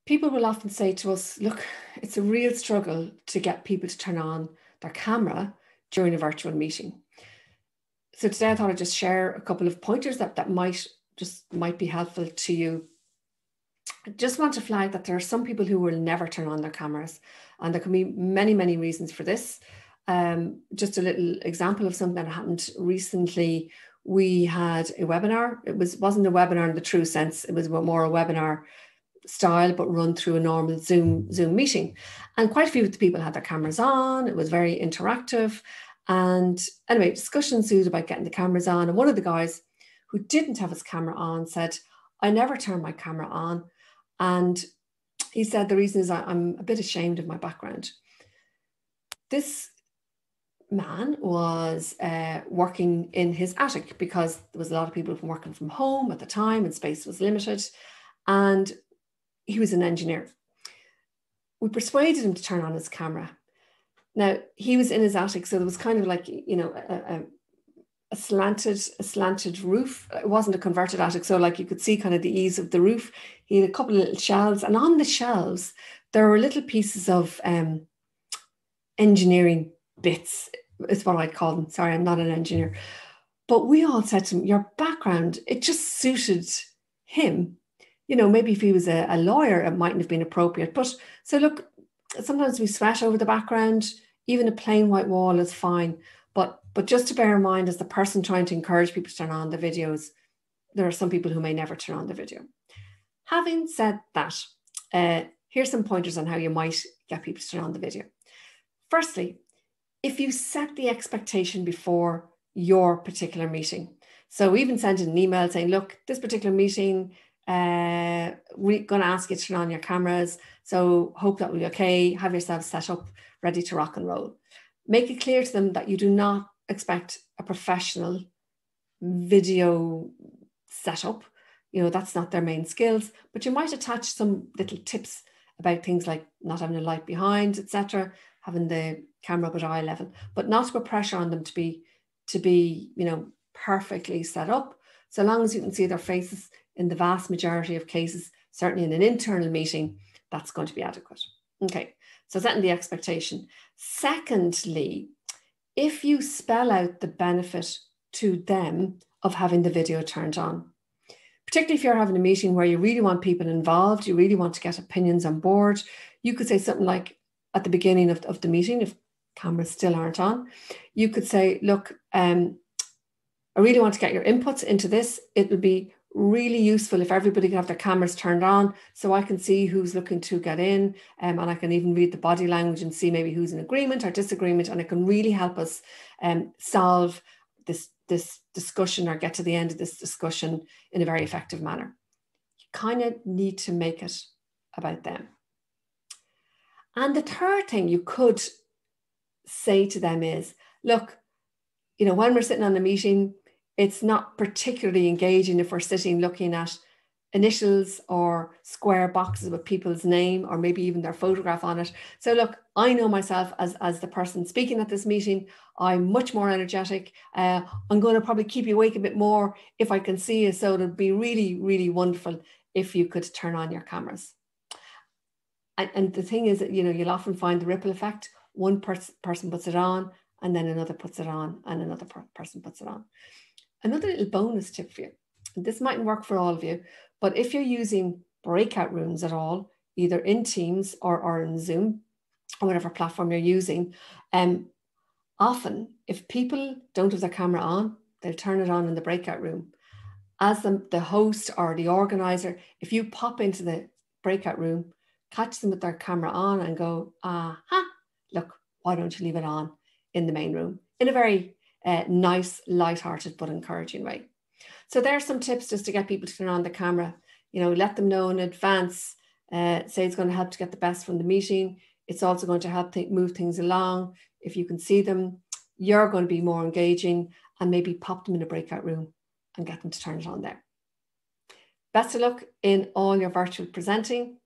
People will often say to us, look, it's a real struggle to get people to turn on their camera during a virtual meeting. So today I thought I'd just share a couple of pointers that might be helpful to you. I just want to flag that there are some people who will never turn on their cameras, and there can be many, many reasons for this. Just a little example of something that happened recently. We had a webinar. It wasn't a webinar in the true sense. It was more a webinar style, but run through a normal Zoom meeting. And quite a few of the people had their cameras on. It was very interactive. And anyway, discussion ensued about getting the cameras on. And one of the guys who didn't have his camera on said, I never turn my camera on. And he said, the reason is I'm a bit ashamed of my background. This man was working in his attic because there was a lot of people working from home at the time and space was limited. And he was an engineer. We persuaded him to turn on his camera. Now, he was in his attic, so there was kind of like, you know, a slanted roof. It wasn't a converted attic, so like you could see kind of the ease of the roof. He had a couple of little shelves, and on the shelves, there were little pieces of engineering bits, is what I'd call them. Sorry, I'm not an engineer. But we all said to him, your background, it just suited him. You know, maybe if he was a lawyer, it mightn't have been appropriate. But so look, sometimes we sweat over the background. Even a plain white wall is fine. But just to bear in mind, as the person trying to encourage people to turn on the videos, there are some people who may never turn on the video. Having said that, here's some pointers on how you might get people to turn on the video. Firstly, if you set the expectation before your particular meeting. So we even sent an email saying, look, this particular meeting, we're going to ask you to turn on your cameras. So hope that will be okay. Have yourselves set up, ready to rock and roll. Make it clear to them that you do not expect a professional video setup. You know, that's not their main skills, but you might attach some little tips about things like not having a light behind, etc., having the camera up at eye level, but not to put pressure on them to be, you know, perfectly set up. So long as you can see their faces, in the vast majority of cases, certainly in an internal meeting, that's going to be adequate. Okay, so setting the expectation. Secondly, if you spell out the benefit to them of having the video turned on, particularly if you're having a meeting where you really want people involved, you really want to get opinions on board, you could say something like at the beginning of the meeting, if cameras still aren't on, you could say, look, I really want to get your inputs into this. It would be really useful if everybody could have their cameras turned on so I can see who's looking to get in, and I can even read the body language and see maybe who's in agreement or disagreement, and it can really help us solve this discussion or get to the end of this discussion in a very effective manner. You kind of need to make it about them. And the third thing you could say to them is, look, you know, when we're sitting on a meeting, it's not particularly engaging if we're sitting looking at initials or square boxes with people's name or maybe even their photograph on it. So look, I know myself as the person speaking at this meeting, I'm much more energetic. I'm going to probably keep you awake a bit more if I can see you. So it would be really, really wonderful if you could turn on your cameras. And the thing is that, you know, you'll often find the ripple effect. One person puts it on and then another puts it on and another person puts it on. Another little bonus tip for you, and this mightn't work for all of you, but if you're using breakout rooms at all, either in Teams or in Zoom or whatever platform you're using, often if people don't have their camera on, they'll turn it on in the breakout room. As the host or the organizer, if you pop into the breakout room, catch them with their camera on and go, look, why don't you leave it on in the main room, in a very nice, light-hearted but encouraging way. So there are some tips just to get people to turn on the camera. You know, let them know in advance. Say it's going to help to get the best from the meeting. It's also going to help move things along. If you can see them, you're going to be more engaging, and maybe pop them in a breakout room and get them to turn it on there. Best of luck in all your virtual presenting.